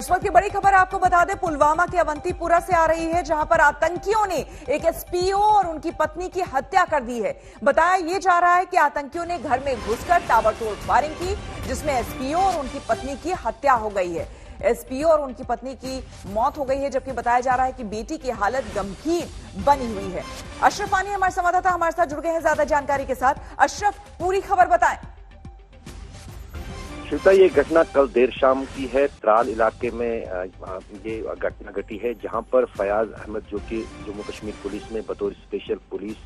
इस वक्त की बड़ी खबर आपको बता दें, पुलवामा के अवंतीपुरा से आ रही है, जहां पर आतंकियों ने एक एसपीओ और उनकी पत्नी की हत्या कर दी है। बताया यह जा रहा है कि आतंकियों ने घर में घुसकर ताबड़तोड़ फायरिंग की, जिसमें एसपीओ और उनकी पत्नी की हत्या हो गई है। एसपीओ और उनकी पत्नी की मौत हो गई है, जबकि बताया जा रहा है कि बेटी की हालत गंभीर बनी हुई है। अशरफ आनी हमारे संवाददाता हमारे साथ जुड़ गए हैं ज्यादा जानकारी के साथ। अशरफ, पूरी खबर बताएं। श्वेता, ये घटना कल देर शाम की है। त्राल इलाके में ये घटना घटी है, जहां पर फयाज अहमद, जो कि जम्मू कश्मीर पुलिस में बतौर स्पेशल पुलिस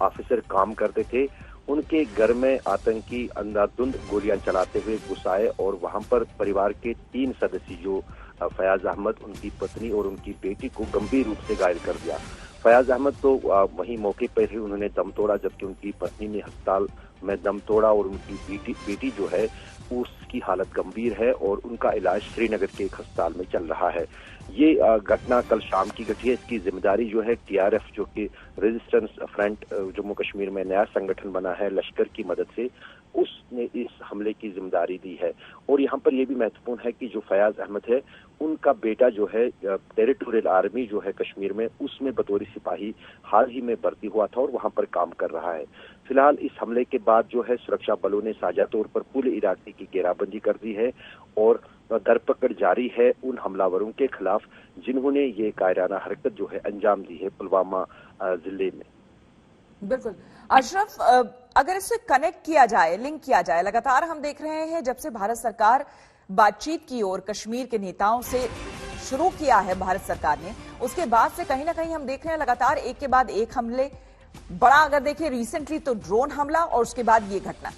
ऑफिसर काम करते थे, उनके घर में आतंकी अंधाधुंध गोलियां चलाते हुए घुस आए और वहां पर परिवार के 3 सदस्य, जो फयाज अहमद, उनकी पत्नी और उनकी बेटी को गंभीर रूप से घायल कर दिया। फयाज अहमद तो वहीं मौके पर ही उन्होंने दम तोड़ा, जबकि उनकी पत्नी ने अस्पताल में दम तोड़ा और उनकी बेटी जो है उसकी हालत गंभीर है और उनका इलाज श्रीनगर के एक अस्पताल में चल रहा है। ये घटना कल शाम की घटी है। इसकी जिम्मेदारी जो है टीआरएफ, जो कि रेजिस्टेंस फ्रंट जम्मू कश्मीर में नया संगठन बना है लश्कर की मदद से, उसने इस हमले की जिम्मेदारी दी है। और यहाँ पर यह भी महत्वपूर्ण है कि जो फयाज अहमद है, उनका बेटा जो है टेरिटोरियल आर्मी जो है कश्मीर में, उसमें बतौर सिपाही हाल ही में भर्ती हुआ था और वहां पर काम कर रहा है। फिलहाल इस हमले के बाद जो है सुरक्षा बलों ने साझा तौर पर पूरे इलाके की घेराबंदी कर दी है और धरपकड़ जारी है उन हमलावरों के खिलाफ जिन्होंने ये कायराना हरकत जो है अंजाम दी है पुलवामा जिले में। बिल्कुल अशरफ, अगर इसे कनेक्ट किया जाए, लिंक किया जाए, लगातार हम देख रहे हैं जब से भारत सरकार बातचीत की और कश्मीर के नेताओं से शुरू किया है भारत सरकार ने, उसके बाद से कहीं ना कहीं हम देख रहे हैं लगातार एक के बाद एक हमले। बड़ा अगर देखिए रिसेंटली तो ड्रोन हमला और उसके बाद ये घटना।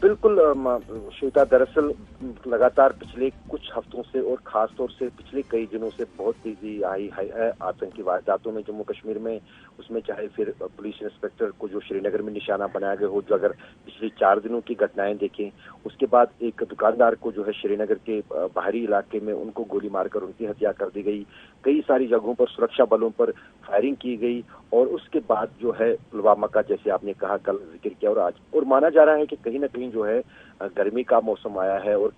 बिल्कुल श्वेता, दरअसल लगातार पिछले कुछ हफ्तों से और खास तौर से पिछले कई दिनों से बहुत तेजी आई है आतंकी वारदातों में जम्मू कश्मीर में। उसमें चाहे फिर पुलिस इंस्पेक्टर को जो श्रीनगर में निशाना बनाया गया हो, जो अगर पिछले 4 दिनों की घटनाएं देखें, उसके बाद एक दुकानदार को जो है श्रीनगर के बाहरी इलाके में उनको गोली मारकर उनकी हत्या कर दी गई। कई सारी जगहों पर सुरक्षा बलों पर फायरिंग की गई और उसके बाद जो है पुलवामा का, जैसे आपने कहा, कल जिक्र किया और आज, और माना जा रहा है कि कहीं ना कहीं जो है गर्मी का मौसम आया है और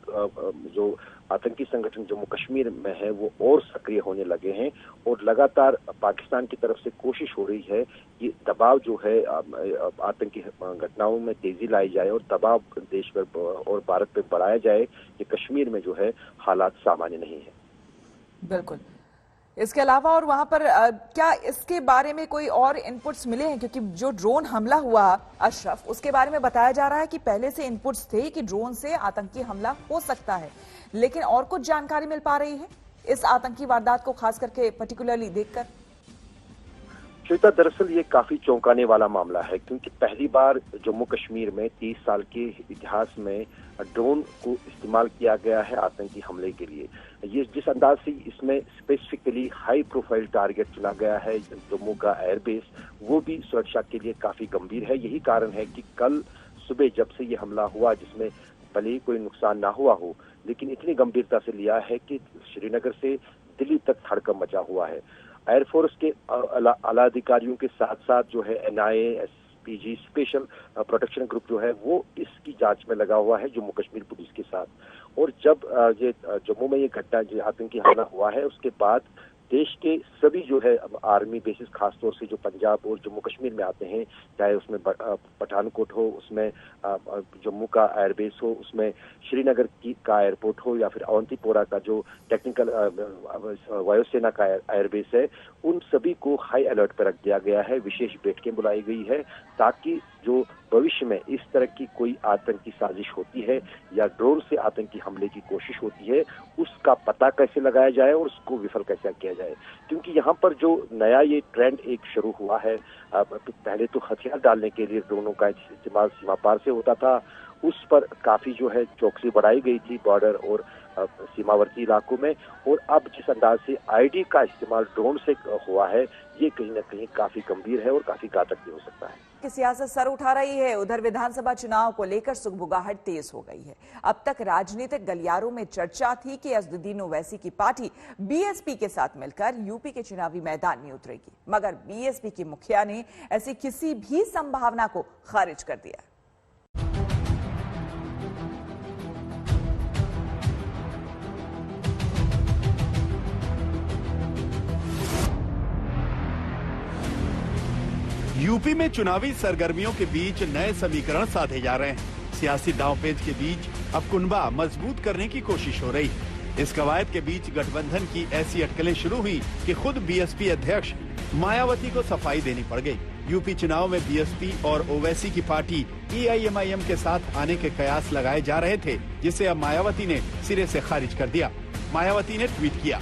जो आतंकी संगठन जम्मू कश्मीर में है वो और सक्रिय होने लगे हैं और लगातार पाकिस्तान की तरफ से कोशिश हो रही है कि दबाव जो है आतंकी घटनाओं में तेजी लाई जाए और दबाव देश पर और भारत पर बढ़ाया जाए कि कश्मीर में जो है हालात सामान्य नहीं है। बिल्कुल। इसके अलावा और वहां पर क्या इसके बारे में कोई और इनपुट्स मिले हैं? क्योंकि जो ड्रोन हमला हुआ अशरफ, उसके बारे में बताया जा रहा है कि पहले से इनपुट्स थे कि ड्रोन से आतंकी हमला हो सकता है, लेकिन और कुछ जानकारी मिल पा रही है इस आतंकी वारदात को खास करके पर्टिकुलरली देखकर? श्वेता, दरअसल ये काफी चौंकाने वाला मामला है, क्योंकि पहली बार जम्मू कश्मीर में 30 साल के इतिहास में ड्रोन को इस्तेमाल किया गया है आतंकी हमले के लिए। ये जिस अंदाज से इसमें स्पेसिफिकली हाई प्रोफाइल टारगेट चुना गया है जम्मू का एयरबेस, वो भी सुरक्षा के लिए काफी गंभीर है। यही कारण है कि कल सुबह जब से ये हमला हुआ, जिसमें भले ही कोई नुकसान ना हुआ हो, लेकिन इतनी गंभीरता से लिया है कि श्रीनगर से दिल्ली तक हड़कंप मचा हुआ है। एयरफोर्स के आला अधिकारियों के साथ साथ जो है NIA, SPG, special protection group जो है वो इसकी जांच में लगा हुआ है जम्मू कश्मीर पुलिस के साथ। और जब ये जम्मू में ये घटना, जो आतंकी हमला हुआ है, उसके बाद देश के सभी जो है आर्मी बेसिस, खासतौर से जो पंजाब और जम्मू कश्मीर में आते हैं, चाहे उसमें पठानकोट हो, उसमें जम्मू का एयरबेस हो, उसमें श्रीनगर का एयरपोर्ट हो, या फिर अवंतीपोरा का जो टेक्निकल वायुसेना का एयरबेस है, उन सभी को हाई अलर्ट पर रख दिया गया है। विशेष बैठकें बुलाई गई है ताकि जो भविष्य में इस तरह की कोई आतंकी साजिश होती है या ड्रोन से आतंकी हमले की कोशिश होती है, उसका पता कैसे लगाया जाए और उसको विफल कैसे किया जाए। क्योंकि यहाँ पर जो नया ये ट्रेंड एक शुरू हुआ है, पहले तो हथियार डालने के लिए ड्रोनों का इस्तेमाल सीमा पार से होता था, उस पर काफी जो है चौकसी बढ़ाई गई थी बॉर्डर और सीमावर्ती इलाकों में, और अब जिस अंदाज से आईडी का इस्तेमाल ड्रोन से हुआ है, ये कहीं ना कहीं काफी गंभीर है और काफी घातक भी हो सकता है। की सियासत सर उठा रही है, उधर विधानसभा चुनाव को लेकर सुगबुगाहट तेज हो गई है। अब तक राजनीतिक गलियारों में चर्चा थी कि असदुद्दीन ओवैसी की पार्टी बीएसपी के साथ मिलकर यूपी के चुनावी मैदान में उतरेगी, मगर बीएसपी की मुखिया ने ऐसी किसी भी संभावना को खारिज कर दिया। यूपी में चुनावी सरगर्मियों के बीच नए समीकरण साधे जा रहे हैं। सियासी दांवपेच के बीच अब कुनबा मजबूत करने की कोशिश हो रही है। इस कवायद के बीच गठबंधन की ऐसी अटकलें शुरू हुई कि खुद बीएसपी अध्यक्ष मायावती को सफाई देनी पड़ गई। यूपी चुनाव में बीएसपी और ओवैसी की पार्टी एआईएमआईएम के साथ आने के कयास लगाए जा रहे थे, जिसे अब मायावती ने सिरे से खारिज कर दिया। मायावती ने ट्वीट किया,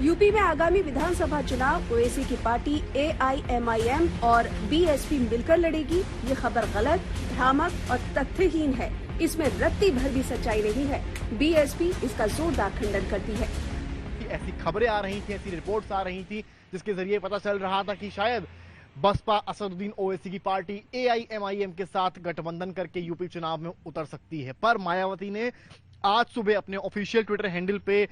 यूपी में आगामी विधानसभा चुनाव ओवैसी की पार्टी एआईएमआईएम और बीएसपी मिलकर लड़ेगी। ये खबर गलत, भ्रामक और तथ्यहीन है। इसमें रत्ती भर भी सच्चाई नहीं है। बीएसपी इसका जोरदार खंडन करती है। ऐसी खबरें आ रही थी, ऐसी रिपोर्ट्स आ रही थी, जिसके जरिए पता चल रहा था कि शायद बसपा असदुद्दीन ओवैसी की पार्टी एआईएमआईएम के साथ गठबंधन करके यूपी चुनाव में उतर सकती है। पर मायावती ने आज सुबह अपने ऑफिशियल ट्विटर हैंडल पे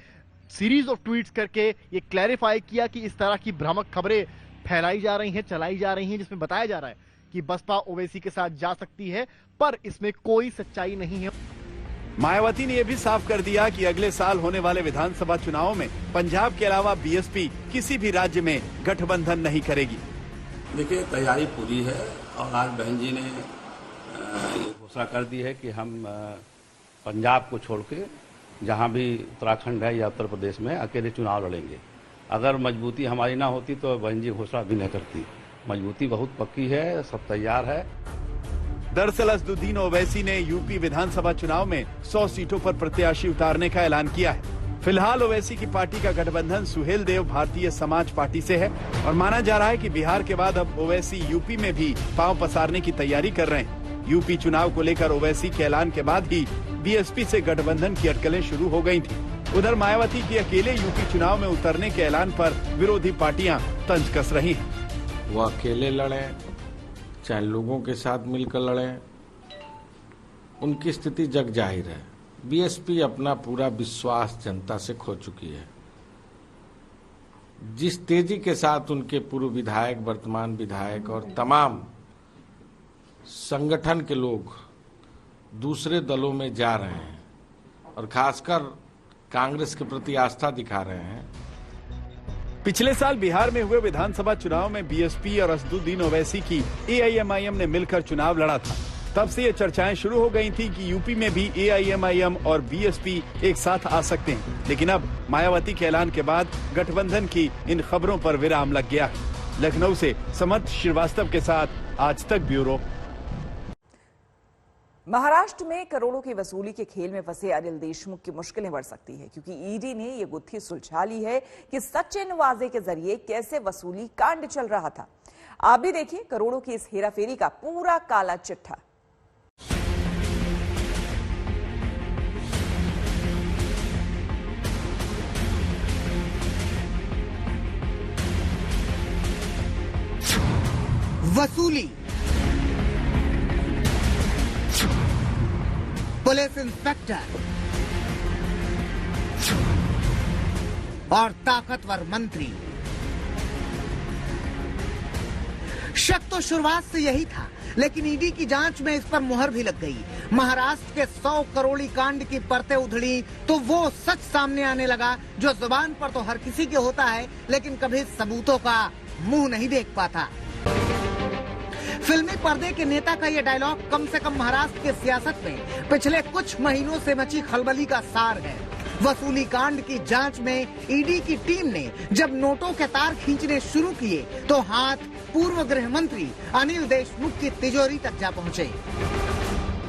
सीरीज ऑफ ट्वीट्स करके ये क्लैरिफाई किया कि इस तरह की भ्रामक खबरें फैलाई जा रही हैं, चलाई जा रही हैं, जिसमें बताया जा रहा है कि बसपा ओवैसी के साथ जा सकती है, पर इसमें कोई सच्चाई नहीं है। मायावती ने यह भी साफ कर दिया कि अगले साल होने वाले विधानसभा चुनावों में पंजाब के अलावा बीएसपी किसी भी राज्य में गठबंधन नहीं करेगी। देखिए, तैयारी पूरी है और आज बहन जी ने ये घोषणा कर दी है कि हम पंजाब को छोड़ के जहां भी उत्तराखंड है या उत्तर प्रदेश में अकेले चुनाव लड़ेंगे। अगर मजबूती हमारी ना होती तो बहन जी घोषणा भी नहीं करती। मजबूती बहुत पक्की है, सब तैयार है। दरअसल असदुद्दीन ओवैसी ने यूपी विधानसभा चुनाव में 100 सीटों पर प्रत्याशी उतारने का ऐलान किया है। फिलहाल ओवैसी की पार्टी का गठबंधन सुहेल देव भारतीय समाज पार्टी से है और माना जा रहा है कि बिहार के बाद अब ओवैसी यूपी में भी पांव पसारने की तैयारी कर रहे हैं। यूपी चुनाव को लेकर ओवैसी के ऐलान के बाद ही बीएसपी से गठबंधन की अटकलें शुरू हो गई थी। उधर मायावती की अकेले यूपी चुनाव में उतरने के ऐलान पर विरोधी पार्टियां तंज कस रही हैं। वो अकेले लड़े चाहे लोगों के साथ मिलकर लड़े, उनकी स्थिति जग जाहिर है। बीएसपी अपना पूरा विश्वास जनता से खो चुकी है। जिस तेजी के साथ उनके पूर्व विधायक, वर्तमान विधायक और तमाम संगठन के लोग दूसरे दलों में जा रहे हैं और खासकर कांग्रेस के प्रति आस्था दिखा रहे हैं। पिछले साल बिहार में हुए विधानसभा चुनाव में बीएसपी और असदुद्दीन ओवैसी की एआईएमआईएम ने मिलकर चुनाव लड़ा था। तब से ये चर्चाएं शुरू हो गई थी कि यूपी में भी एआईएमआईएम और बीएसपी एक साथ आ सकते हैं, लेकिन अब मायावती के ऐलान के बाद गठबंधन की इन खबरों पर विराम लग गया। लखनऊ से समर्थ श्रीवास्तव के साथ आज तक ब्यूरो। महाराष्ट्र में करोड़ों की वसूली के खेल में फंसे अनिल देशमुख की मुश्किलें बढ़ सकती है, क्योंकि ईडी ने यह गुत्थी सुलझा ली है कि सच्चे नवाजे के जरिए कैसे वसूली कांड चल रहा था। आप भी देखिए करोड़ों की इस हेराफेरी का पूरा काला चिट्ठा। वसूली, पुलिस इंस्पेक्टर और ताकतवर मंत्री। शक तो शुरुआत से यही था, लेकिन ईडी की जांच में इस पर मुहर भी लग गई। महाराष्ट्र के 100 करोड़ी कांड की परतें उधड़ी तो वो सच सामने आने लगा जो जुबान पर तो हर किसी के होता है, लेकिन कभी सबूतों का मुंह नहीं देख पाता। फिल्मी पर्दे के नेता का यह डायलॉग कम से कम महाराष्ट्र के सियासत में पिछले कुछ महीनों से मची खलबली का सार है। वसूली कांड की जांच में ईडी की टीम ने जब नोटों के तार खींचने शुरू किए तो हाथ पूर्व गृह मंत्री अनिल देशमुख की तिजोरी तक जा पहुंचे।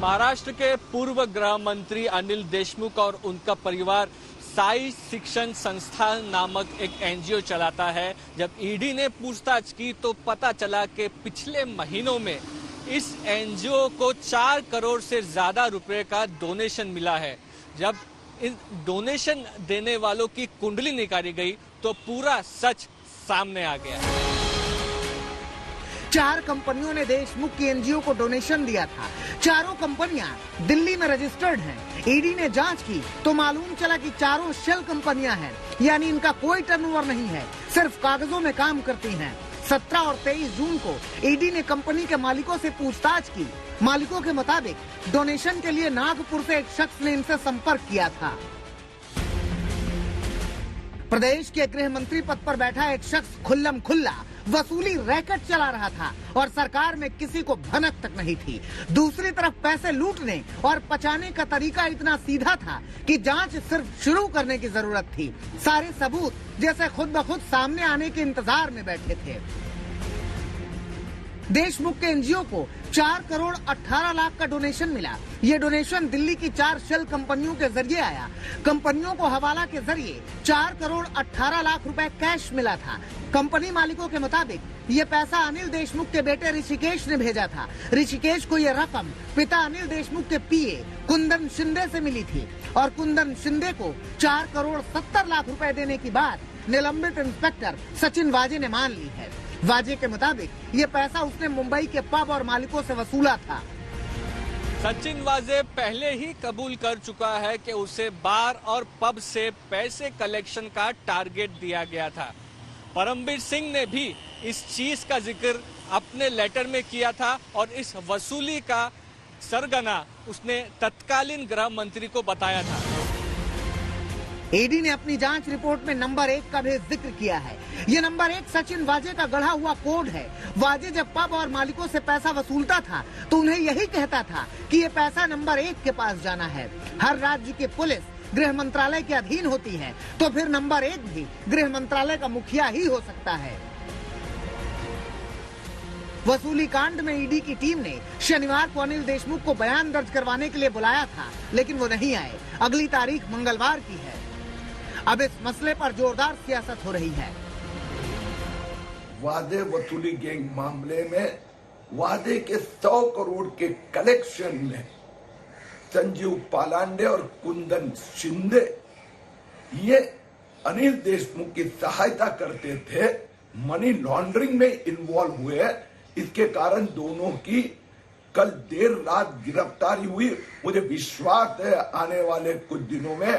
महाराष्ट्र के पूर्व गृह मंत्री अनिल देशमुख और उनका परिवार साई शिक्षण संस्थान नामक एक एनजीओ चलाता है। जब ईडी ने पूछताछ की तो पता चला कि पिछले महीनों में इस एनजीओ को 4 करोड़ से ज्यादा रुपए का डोनेशन मिला है। जब इन डोनेशन देने वालों की कुंडली निकाली गई तो पूरा सच सामने आ गया। 4 कंपनियों ने देशमुख की एनजीओ को डोनेशन दिया था। चारों कंपनियां दिल्ली में रजिस्टर्ड हैं। ईडी ने जांच की तो मालूम चला कि चारों शेल कंपनियां हैं, यानी इनका कोई टर्नओवर नहीं है, सिर्फ कागजों में काम करती हैं। 17 और 23 जून को ईडी ने कंपनी के मालिकों से पूछताछ की। मालिकों के मुताबिक डोनेशन के लिए नागपुर से एक शख्स ने इनसे संपर्क किया था। प्रदेश के गृह मंत्री पद पर बैठा एक शख्स खुल्लम खुल्ला वसूली रैकेट चला रहा था और सरकार में किसी को भनक तक नहीं थी। दूसरी तरफ पैसे लूटने और पचाने का तरीका इतना सीधा था कि जांच सिर्फ शुरू करने की जरूरत थी। सारे सबूत जैसे खुद ब खुद सामने आने के इंतजार में बैठे थे। देशमुख के एनजीओ को 4 करोड़ 18 लाख का डोनेशन मिला। ये डोनेशन दिल्ली की 4 शेल कंपनियों के जरिए आया। कंपनियों को हवाला के जरिए 4 करोड़ 18 लाख रुपए कैश मिला था। कंपनी मालिकों के मुताबिक ये पैसा अनिल देशमुख के बेटे ऋषिकेश ने भेजा था। ऋषिकेश को ये रकम पिता अनिल देशमुख के पीए कुंदन शिंदे से मिली थी और कुंदन शिंदे को 4 करोड़ 70 लाख रुपए देने की बात निलंबित इंस्पेक्टर सचिन वाजे ने मान ली है। वाजे के मुताबिक ये पैसा उसने मुंबई के पब और मालिकों से वसूला था। सचिन वाजे पहले ही कबूल कर चुका है कि उसे बार और पब से पैसे कलेक्शन का टारगेट दिया गया था। परमबीर सिंह ने भी इस चीज का जिक्र अपने लेटर में किया था और इस वसूली का सरगना उसने तत्कालीन गृह मंत्री को बताया था। ईडी ने अपनी जांच रिपोर्ट में नंबर 1 का भी जिक्र किया है। ये नंबर 1 सचिन वाजे का गढ़ा हुआ कोड है। वाजे जब पब और मालिकों से पैसा वसूलता था तो उन्हें यही कहता था कि ये पैसा नंबर 1 के पास जाना है। हर राज्य की पुलिस गृह मंत्रालय के अधीन होती है तो फिर नंबर 1 भी गृह मंत्रालय का मुखिया ही हो सकता है। वसूली कांड में ईडी की टीम ने शनिवार को अनिल देशमुख को बयान दर्ज करवाने के लिए बुलाया था, लेकिन वो नहीं आए। अगली तारीख मंगलवार की है। अब इस मसले पर जोरदार सियासत हो रही है। वादे वसूली गैंग मामले में वादे के 100 करोड़ के कलेक्शन में संजीव पालांडे और कुंदन शिंदे ये अनिल देशमुख की सहायता करते थे, मनी लॉन्ड्रिंग में इन्वॉल्व हुए। इसके कारण दोनों की कल देर रात गिरफ्तारी हुई। मुझे विश्वास है आने वाले कुछ दिनों में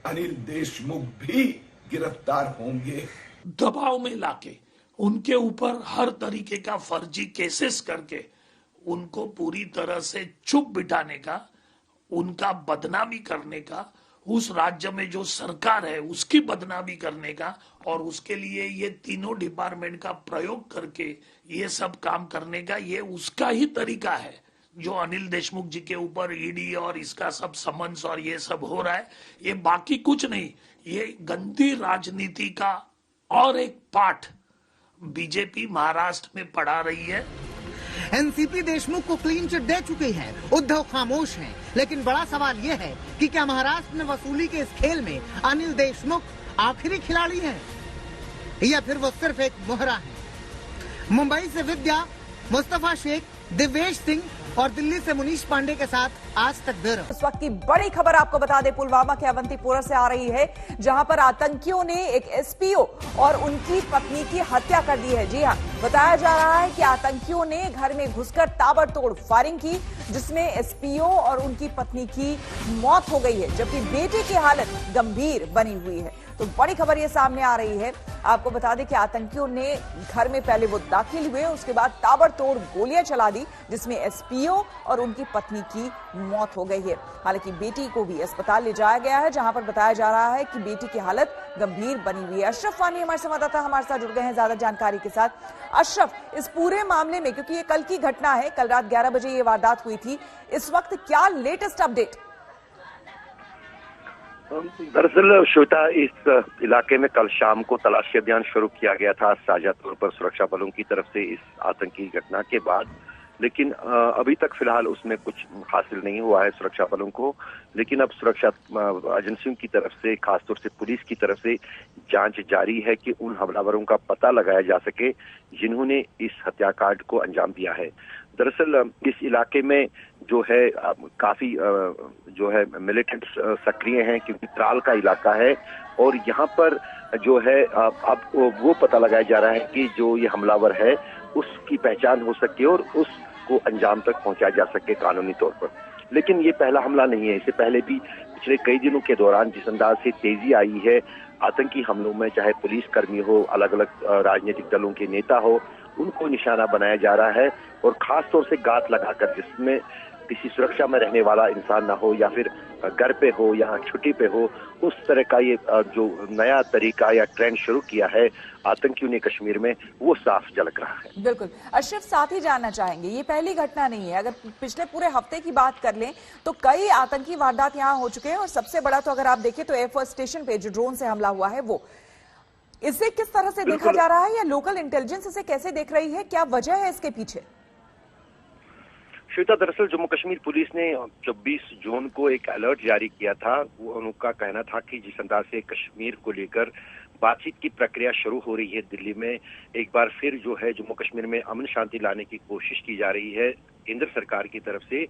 अनिल देशमुख भी गिरफ्तार होंगे। दबाव में लाके उनके ऊपर हर तरीके का फर्जी केसेस करके उनको पूरी तरह से चुप बिठाने का, उनका बदनामी करने का, उस राज्य में जो सरकार है उसकी बदनामी करने का, और उसके लिए ये तीनों डिपार्टमेंट का प्रयोग करके ये सब काम करने का, ये उसका ही तरीका है। जो अनिल देशमुख जी के ऊपर ईडी और इसका सब समन्स और ये सब हो रहा है, ये बाकी कुछ नहीं, ये गंदी राजनीति का और एक पाठ बीजेपी महाराष्ट्र में पढ़ा रही है। एनसीपी देशमुख को क्लीन चिट दे चुकी है। उद्धव खामोश हैं, लेकिन बड़ा सवाल यह है कि क्या महाराष्ट्र में वसूली के इस खेल में अनिल देशमुख आखिरी खिलाड़ी हैं या फिर वो सिर्फ एक मोहरा है। मुंबई से विद्या, मुस्तफा शेख, दिव्येश सिंह और दिल्ली से मुनीश पांडे के साथ आज तक ब्यूरो। इस वक्त की बड़ी खबर आपको बता दें, पुलवामा के अवंतीपोरा से आ रही है, जहां पर आतंकियों ने एक एसपीओ और उनकी पत्नी की हत्या कर दी है। जी हां, बताया जा रहा है कि आतंकियों ने घर में घुसकर ताबड़तोड़ फायरिंग की, जिसमें एसपीओ और उनकी पत्नी की मौत हो गई है, जबकि बेटे की हालत गंभीर बनी हुई है। तो बड़ी खबर ये सामने आ रही है। आपको बता दें कि आतंकियों ने घर में पहले वो दाखिल हुए, उसके बाद ताबड़तोड़ गोलियां चला दी, जिसमें एसपीओ और उनकी पत्नी की मौत हो गई है। हालांकि बेटी को भी अस्पताल ले जाया गया है, जहां पर बताया जा रहा है कि बेटी की हालत गंभीर बनी हुई है। अशरफ वानी हमारे संवाददाता हमारे साथ जुड़ गए हैं ज्यादा जानकारी के साथ। अशरफ, इस पूरे मामले में, क्योंकि ये कल की घटना है, कल रात 11 बजे ये वारदात हुई थी, इस वक्त क्या लेटेस्ट अपडेट? दरअसल श्वेता, इस इलाके में कल शाम को तलाशी अभियान शुरू किया गया था साझा तौर पर सुरक्षा बलों की तरफ से इस आतंकी घटना के बाद, लेकिन अभी तक फिलहाल उसमें कुछ हासिल नहीं हुआ है सुरक्षा बलों को। लेकिन अब सुरक्षा एजेंसियों की तरफ से, खासतौर से पुलिस की तरफ से जांच जारी है कि उन हमलावरों का पता लगाया जा सके जिन्होंने इस हत्याकांड को अंजाम दिया है। दरअसल इस इलाके में जो है काफी जो है मिलिटेंट सक्रिय हैं, क्योंकि त्राल का इलाका है और यहाँ पर जो है अब वो पता लगाया जा रहा है कि जो ये हमलावर है उसकी पहचान हो सके और उसको अंजाम तक पहुंचाया जा सके कानूनी तौर पर। लेकिन ये पहला हमला नहीं है, इससे पहले भी पिछले कई दिनों के दौरान जिस अंदाज से तेजी आई है आतंकी हमलों में, चाहे पुलिस कर्मी हो, अलग अलग राजनीतिक दलों के नेता हो, उनको निशाना बनाया जा रहा है और खास तौर से गात लगाकर, जिसमें किसी सुरक्षा में रहने वाला इंसान ना हो या फिर घर पे हो या छुट्टी पे हो, उस तरह का ये जो नया तरीका या ट्रेंड शुरू किया है आतंकियों ने कश्मीर में, वो साफ झलक रहा है। बिल्कुल। अशरफ, साथ ही जानना चाहेंगे, ये पहली घटना नहीं है। अगर पिछले पूरे हफ्ते की बात कर लें तो कई आतंकी वारदात यहाँ हो चुके हैं, और सबसे बड़ा तो अगर आप देखें तो एयरफोर्स स्टेशन पे जो ड्रोन से हमला हुआ है वो, इसे किस तरह से देखा जा रहा है या लोकल इंटेलिजेंस इसे कैसे देख रही है, क्या वजह है इसके पीछे? श्वेता, दरअसल जम्मू कश्मीर पुलिस ने 24 जून को एक अलर्ट जारी किया था। वो उनका कहना था कि जिस अंदाज से कश्मीर को लेकर बातचीत की प्रक्रिया शुरू हो रही है दिल्ली में, एक बार फिर जो है जम्मू कश्मीर में अमन शांति लाने की कोशिश की जा रही है केंद्र सरकार की तरफ से।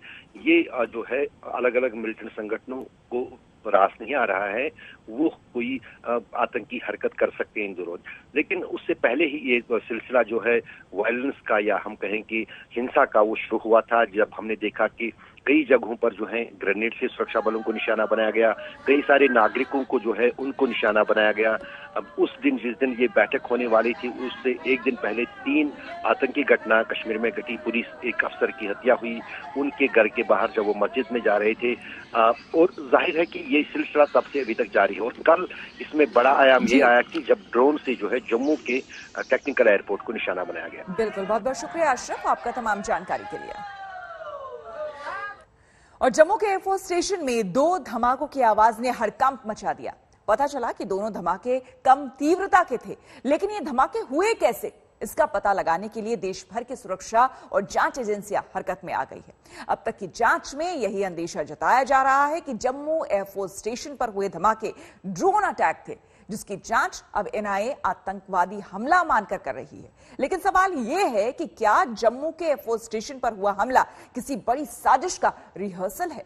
ये जो है अलग अलग मिलिटेंट संगठनों को रास नहीं आ रहा है वो कोई आतंकी हरकत कर सकते हैं इन दिनों, लेकिन उससे पहले ही ये सिलसिला जो है वायलेंस का या हम कहें कि हिंसा का वो शुरू हुआ था, जब हमने देखा कि कई जगहों पर जो है ग्रेनेड से सुरक्षा बलों को निशाना बनाया गया, कई सारे नागरिकों को जो है उनको निशाना बनाया गया। अब उस दिन जिस दिन ये बैठक होने वाली थी उससे एक दिन पहले 3 आतंकी घटना कश्मीर में घटी। पुलिस एक अफसर की हत्या हुई उनके घर के बाहर जब वो मस्जिद में जा रहे थे, और जाहिर है कि ये सिलसिला तब से अभी तक जारी है। और कल इसमें बड़ा आयाम ये आया कि जब ड्रोन से जो है जम्मू के टेक्निकल एयरपोर्ट को निशाना बनाया गया। बिल्कुल, बहुत बहुत शुक्रिया अशरफ आपका तमाम जानकारी के लिए। और जम्मू के एयरफोर्स स्टेशन में 2 धमाकों की आवाज ने हड़कंप मचा दिया। पता चला कि दोनों धमाके कम तीव्रता के थे, लेकिन ये धमाके हुए कैसे, इसका पता लगाने के लिए देश भर की सुरक्षा और जांच एजेंसियां हरकत में आ गई है। अब तक की जांच में यही अंदेशा जताया जा रहा है कि जम्मू एयरफोर्स स्टेशन पर हुए धमाके ड्रोन अटैक थे, जिसकी जांच अब एनआईए आतंकवादी हमला मानकर कर रही है। लेकिन सवाल यह है कि क्या जम्मू के एयरफोर्स स्टेशन पर हुआ हमला किसी बड़ी साजिश का रिहर्सल है?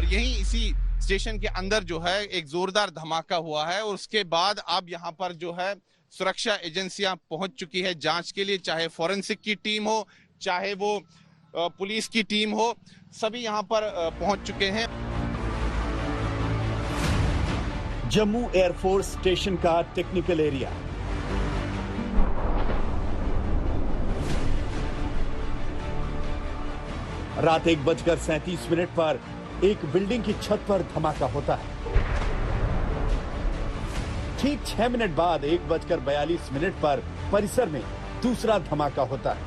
यहीं इसी स्टेशन के अंदर जो है एक जोरदार धमाका हुआ है, और उसके बाद अब यहाँ पर जो है सुरक्षा एजेंसियां पहुंच चुकी है जांच के लिए, चाहे फॉरेंसिक की टीम हो चाहे वो पुलिस की टीम हो, सभी यहाँ पर पहुंच चुके हैं। जम्मू एयरफोर्स स्टेशन का टेक्निकल एरिया, रात 1:37 पर एक बिल्डिंग की छत पर धमाका होता है। ठीक 6 मिनट बाद 1:42 पर परिसर में दूसरा धमाका होता है।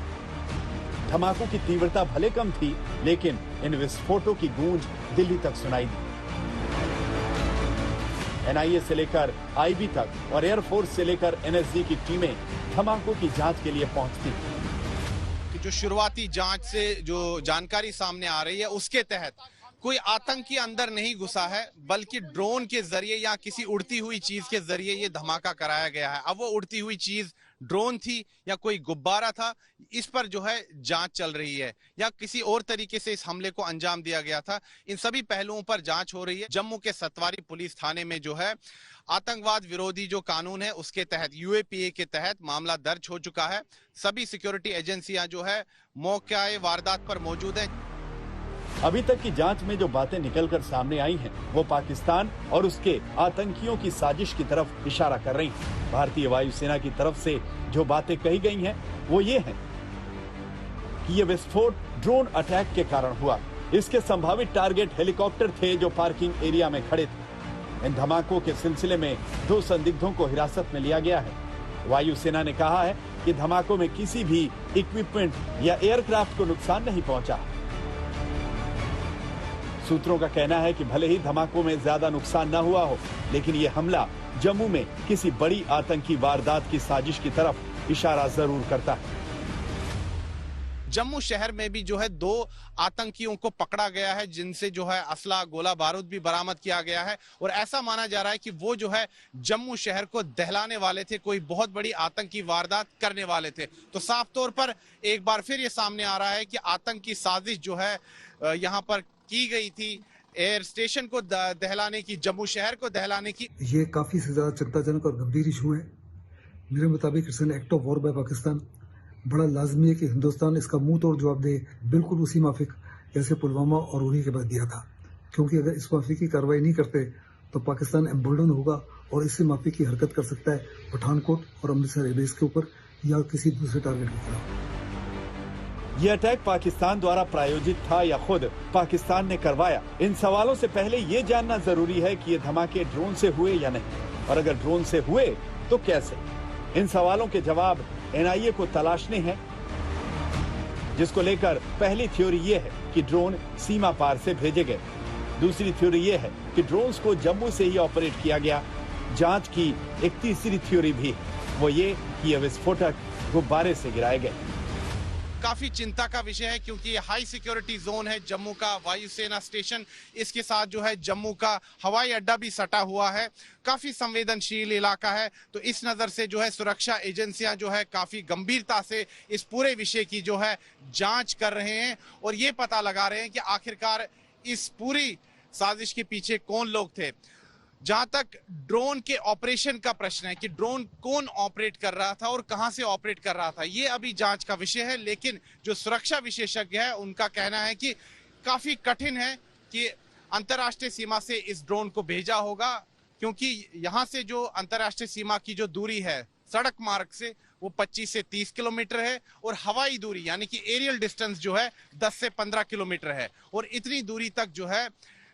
धमाकों की तीव्रता भले कम थी, लेकिन इन विस्फोटों की गूंज दिल्ली तक सुनाई दी। एनआईए से लेकर आईबी तक और एयरफोर्स से लेकर एनएसजी की टीमें धमाकों की जांच के लिए पहुंचती। जो शुरुआती जांच से जो जानकारी सामने आ रही है उसके तहत कोई आतंकी अंदर नहीं घुसा है, बल्कि ड्रोन के जरिए या किसी उड़ती हुई चीज के जरिए ये धमाका कराया गया है। अब वो उड़ती हुई चीज ड्रोन थी या कोई गुब्बारा था, इस पर जो है जांच चल रही है, या किसी और तरीके से इस हमले को अंजाम दिया गया था। इन सभी पहलुओं पर जांच हो रही है। जम्मू के सतवारी पुलिस थाने में जो है आतंकवाद विरोधी जो कानून है उसके तहत, यूएपीए के तहत मामला दर्ज हो चुका है। सभी सिक्योरिटी एजेंसियां जो है मौके वारदात पर मौजूद है। अभी तक की जांच में जो बातें निकलकर सामने आई हैं, वो पाकिस्तान और उसके आतंकियों की साजिश की तरफ इशारा कर रही हैं। भारतीय वायुसेना की तरफ से जो बातें कही गई हैं, वो ये हैं कि ये विस्फोट ड्रोन अटैक के कारण हुआ। इसके संभावित टारगेट हेलीकॉप्टर थे जो पार्किंग एरिया में खड़े थे। इन धमाकों के सिलसिले में 2 संदिग्धों को हिरासत में लिया गया है। वायुसेना ने कहा है कि धमाकों में किसी भी इक्विपमेंट या एयरक्राफ्ट को नुकसान नहीं पहुंचा। सूत्रों का कहना है कि भले ही धमाकों में ज्यादा नुकसान न हुआ हो, लेकिन यह हमला जम्मू में किसी बड़ी आतंकी वारदात की साजिश की तरफ इशारा जरूर करता है। जम्मू शहर में भी जो है 2 आतंकियों को पकड़ा गया है, जिनसे जो है असला गोला बारूद भी बरामद किया गया है, और ऐसा माना जा रहा है कि वो जो है जम्मू शहर को दहलाने वाले थे, कोई बहुत बड़ी आतंकी वारदात करने वाले थे। तो साफ तौर पर एक बार फिर ये सामने आ रहा है कि आतंकी साजिश जो है यहाँ पर की गई थी। एयर स्टेशन को दहलाने की, जम्मू शहर को दहलाने की। ये काफी से ज्यादा चिंताजनक और गंभीर इशू है। मेरे मुताबिक it's an act of war by Pakistan. बड़ा लाजमी है कि हिंदुस्तान इसका मुंह तोड़ जवाब दे, बिल्कुल उसी माफिक जैसे पुलवामा और उरी के बाद दिया था। क्योंकि अगर इस माफी की कार्रवाई नहीं करते तो पाकिस्तान एम्बोल्डन होगा और इससे माफी की हरकत कर सकता है पठानकोट और अमृतसर एयरबेस के ऊपर या किसी दूसरे टारगेट के खिलाफ। यह अटैक पाकिस्तान द्वारा प्रायोजित था या खुद पाकिस्तान ने करवाया? इन सवालों से पहले ये जानना जरूरी है कि ये धमाके ड्रोन से हुए या नहीं, और अगर ड्रोन से हुए तो कैसे। इन सवालों के जवाब एनआईए को तलाशने हैं, जिसको लेकर पहली थ्योरी ये है कि ड्रोन सीमा पार से भेजे गए। दूसरी थ्योरी ये है कि ड्रोन्स को जम्मू से ही ऑपरेट किया गया। जांच की एक तीसरी थ्योरी भी है, वो ये कि ये विस्फोटक गुब्बारे से गिराए गए। काफी चिंता का विषय है क्योंकि ये हाई सिक्योरिटी जोन है। जम्मू का वायुसेना स्टेशन, इसके साथ जो है जम्मू का हवाई अड्डा भी सटा हुआ है। काफी संवेदनशील इलाका है, तो इस नजर से जो है सुरक्षा एजेंसियां जो है काफी गंभीरता से इस पूरे विषय की जो है जांच कर रहे हैं और ये पता लगा रहे हैं कि आखिरकार इस पूरी साजिश के पीछे कौन लोग थे। जहां तक ड्रोन के ऑपरेशन का प्रश्न है कि ड्रोन कौन ऑपरेट कर रहा था और कहां से ऑपरेट कर रहा था, ये अभी जांच का विषय है। लेकिन जो सुरक्षा विशेषज्ञ है उनका कहना है कि काफी कठिन है कि अंतर्राष्ट्रीय सीमा से इस ड्रोन को भेजा होगा, क्योंकि यहां से जो अंतर्राष्ट्रीय सीमा की जो दूरी है सड़क मार्ग से वो 25 से 30 किलोमीटर है और हवाई दूरी यानी कि एरियल डिस्टेंस जो है 10 से 15 किलोमीटर है। और इतनी दूरी तक जो है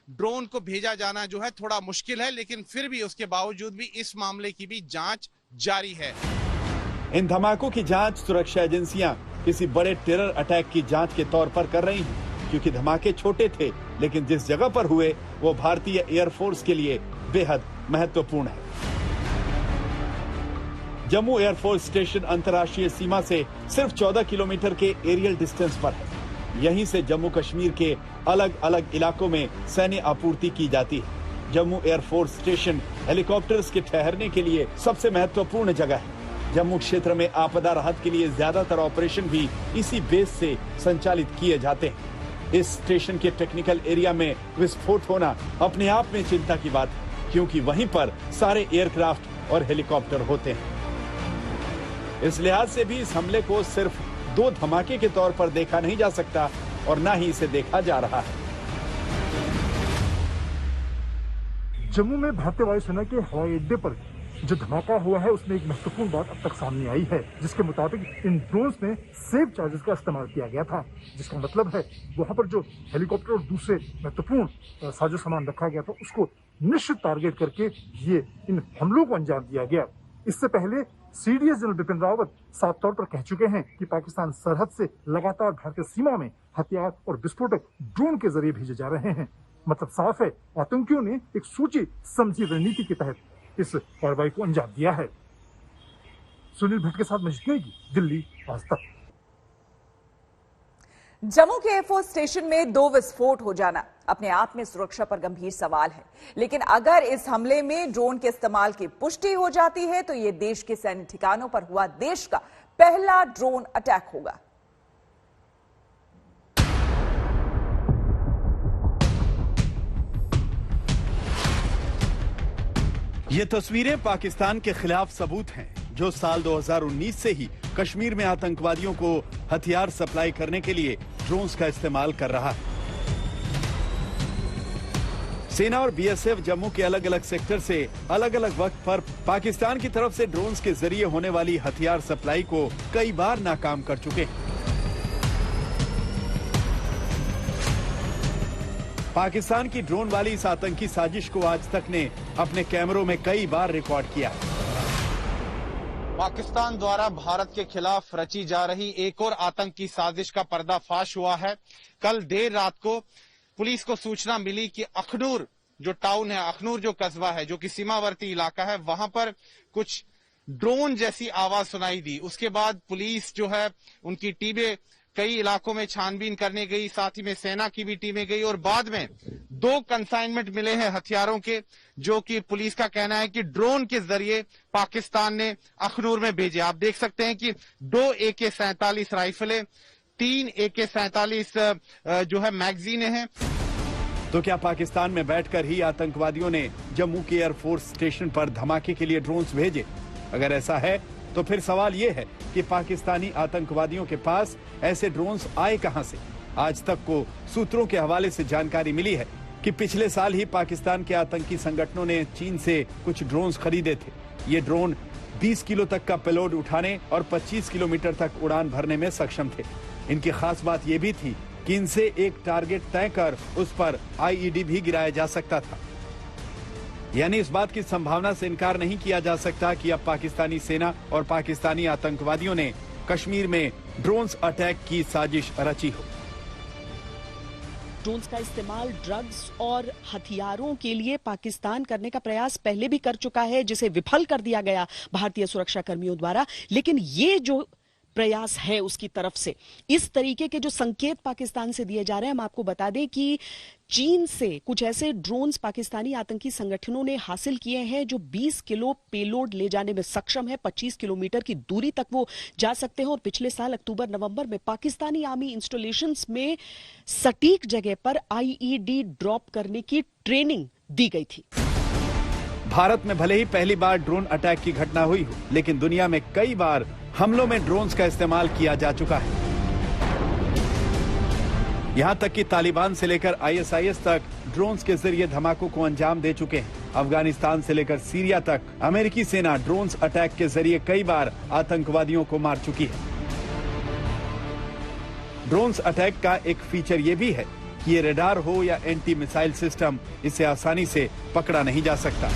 ड्रोन को भेजा जाना जो है थोड़ा मुश्किल है, लेकिन फिर भी उसके बावजूद भी इस मामले की भी जांच जारी है। इन धमाकों की जांच सुरक्षा एजेंसियां किसी बड़े टेरर अटैक की जांच के तौर पर कर रही हैं, क्योंकि धमाके छोटे थे लेकिन जिस जगह पर हुए वो भारतीय एयरफोर्स के लिए बेहद महत्वपूर्ण है। जम्मू एयरफोर्स स्टेशन अंतर्राष्ट्रीय सीमा से सिर्फ 14 किलोमीटर के एरियल डिस्टेंस पर है। यहीं से जम्मू कश्मीर के अलग अलग इलाकों में सैन्य आपूर्ति की जाती है। जम्मू एयरफोर्स स्टेशन हेलीकॉप्टर्स के ठहरने के लिए सबसे महत्वपूर्ण जगह है। जम्मू क्षेत्र में आपदा राहत के लिए ज्यादातर ऑपरेशन भी इसी बेस से संचालित किए जाते हैं। इस स्टेशन के टेक्निकल एरिया में विस्फोट होना अपने आप में चिंता की बात है, क्योंकि वहीं पर सारे एयरक्राफ्ट और हेलीकॉप्टर होते हैं। इस लिहाज से भी इस हमले को सिर्फ 2 धमाके के तौर पर देखा नहीं जा सकता और न ही इसे देखा जा रहा है। जम्मू में भारतीय वायुसेना के हवाई अड्डे पर जो धमाका हुआ है उसमें एक महत्वपूर्ण बात अब तक सामने आई है, जिसके मुताबिक इन ड्रोन्स में सेफ चार्जेस का इस्तेमाल किया गया था, जिसका मतलब है वहां पर जो हेलीकॉप्टर और दूसरे महत्वपूर्ण साजो सामान रखा गया था उसको निश्चित टारगेट करके ये इन हमलों को अंजाम दिया गया। इससे पहले सीडीएस जनरल बिपिन रावत साफ तौर पर कह चुके हैं कि पाकिस्तान सरहद से लगातार भारतीय सीमा में हथियार और विस्फोटक ड्रोन के जरिए भेजे जा रहे हैं। मतलब साफ है, आतंकियों ने एक सोची समझी रणनीति के तहत इस कार्रवाई को अंजाम दिया है। सुनील भट्ट के साथ मजीद नेगी, दिल्ली, आज तक। जम्मू के एयरफोर्स स्टेशन में 2 विस्फोट हो जाना अपने आप में सुरक्षा पर गंभीर सवाल है, लेकिन अगर इस हमले में ड्रोन के इस्तेमाल की पुष्टि हो जाती है तो यह देश के सैन्य ठिकानों पर हुआ देश का पहला ड्रोन अटैक होगा। ये तस्वीरें पाकिस्तान के खिलाफ सबूत हैं, जो साल 2019 से ही कश्मीर में आतंकवादियों को हथियार सप्लाई करने के लिए ड्रोन्स का इस्तेमाल कर रहा है। सेना और बीएसएफ जम्मू के अलग अलग सेक्टर से अलग अलग वक्त पर पाकिस्तान की तरफ से ड्रोन्स के जरिए होने वाली हथियार सप्लाई को कई बार नाकाम कर चुके हैं। पाकिस्तान की ड्रोन वाली इस आतंकी साजिश को आज तक ने अपने कैमरों में कई बार रिकॉर्ड किया। पाकिस्तान द्वारा भारत के खिलाफ रची जा रही एक और आतंकी साजिश का पर्दाफाश हुआ है। कल देर रात को पुलिस को सूचना मिली कि अखनूर जो टाउन है, अखनूर जो कस्बा है, जो कि सीमावर्ती इलाका है, वहां पर कुछ ड्रोन जैसी आवाज सुनाई दी। उसके बाद पुलिस जो है उनकी टीमें कई इलाकों में छानबीन करने गई, साथ ही में सेना की भी टीमें गई और बाद में 2 कंसाइनमेंट मिले हैं हथियारों के, जो कि पुलिस का कहना है कि ड्रोन के जरिए पाकिस्तान ने अखनूर में भेजे। आप देख सकते हैं कि 2 AK-47 राइफलें, 3 AK-47 जो है मैगजीनें हैं। तो क्या पाकिस्तान में बैठकर ही आतंकवादियों ने जम्मू के एयरफोर्स स्टेशन पर धमाके के लिए ड्रोन्स भेजे? अगर ऐसा है तो फिर सवाल ये है कि पाकिस्तानी आतंकवादियों के पास ऐसे ड्रोन्स आए कहां से? आज तक को सूत्रों के हवाले से जानकारी मिली है कि पिछले साल ही पाकिस्तान के आतंकी संगठनों ने चीन से कुछ ड्रोन्स खरीदे थे। ये ड्रोन 20 किलो तक का पेलोड उठाने और 25 किलोमीटर तक उड़ान भरने में सक्षम थे। इनकी खास बात यह भी थी कि इनसे एक टारगेट तय कर उस पर आईईडी भी गिराया जा सकता था। यानी इस बात की संभावना से इनकार नहीं किया जा सकता कि अब पाकिस्तानी सेना और पाकिस्तानी आतंकवादियों ने कश्मीर में ड्रोन्स अटैक की साजिश रची हो। ड्रोन्स का इस्तेमाल ड्रग्स और हथियारों के लिए पाकिस्तान करने का प्रयास पहले भी कर चुका है, जिसे विफल कर दिया गया भारतीय सुरक्षा कर्मियों द्वारा। लेकिन ये जो प्रयास है उसकी तरफ से इस तरीके के जो संकेत पाकिस्तान से दिए जा रहे हैं, हम आपको बता दें कि चीन से कुछ ऐसे ड्रोन्स पाकिस्तानी आतंकी संगठनों ने हासिल किए हैं जो 20 किलो पेलोड ले जाने में सक्षम है। 25 किलोमीटर की दूरी तक वो जा सकते हैं। और पिछले साल अक्टूबर-नवंबर में पाकिस्तानी आर्मी इंस्टॉलेशंस में सटीक जगह पर आईईडी ड्रॉप करने की ट्रेनिंग दी गई थी। भारत में भले ही पहली बार ड्रोन अटैक की घटना हुई हो, लेकिन दुनिया में कई बार हमलों में ड्रोन्स का इस्तेमाल किया जा चुका है। यहां तक कि तालिबान से लेकर आईएसआईएस तक ड्रोन्स के जरिए धमाकों को अंजाम दे चुके हैं। अफगानिस्तान से लेकर सीरिया तक अमेरिकी सेना ड्रोन्स अटैक के जरिए कई बार आतंकवादियों को मार चुकी है। ड्रोन्स अटैक का एक फीचर यह भी है कि ये रडार हो या एंटी मिसाइल सिस्टम, इसे आसानी से पकड़ा नहीं जा सकता।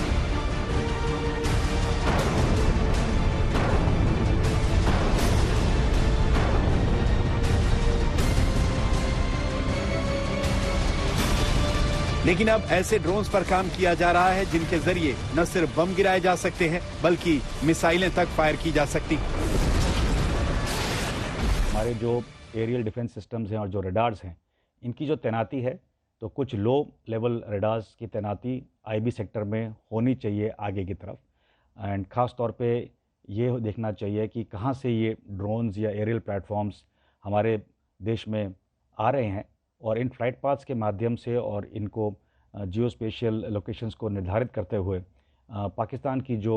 लेकिन अब ऐसे ड्रोन्स पर काम किया जा रहा है जिनके जरिए न सिर्फ बम गिराए जा सकते हैं बल्कि मिसाइलें तक फायर की जा सकती हैं। हमारे जो एरियल डिफेंस सिस्टम्स हैं और जो रडार्स हैं, इनकी जो तैनाती है, तो कुछ लो लेवल रडार्स की तैनाती आईबी सेक्टर में होनी चाहिए आगे की तरफ। एंड ख़ास तौर पे ये देखना चाहिए कि कहाँ से ये ड्रोन्स या एरियल प्लेटफॉर्म्स हमारे देश में आ रहे हैं, और इन फ्लाइट पाथ्स के माध्यम से और इनको जियो स्पेशियल लोकेशंस को निर्धारित करते हुए पाकिस्तान की जो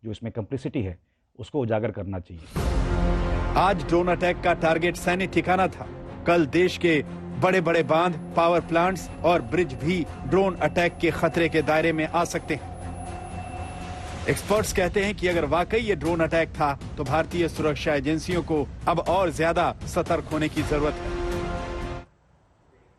इसमें कंप्लिसिटी है उसको उजागर करना चाहिए। आज ड्रोन अटैक का टारगेट सैन्य ठिकाना था। कल देश के बड़े बड़े बांध, पावर प्लांट्स और ब्रिज भी ड्रोन अटैक के खतरे के दायरे में आ सकते हैं। एक्सपर्ट्स कहते हैं कि अगर वाकई ये ड्रोन अटैक था तो भारतीय सुरक्षा एजेंसियों को अब और ज्यादा सतर्क होने की जरूरत है।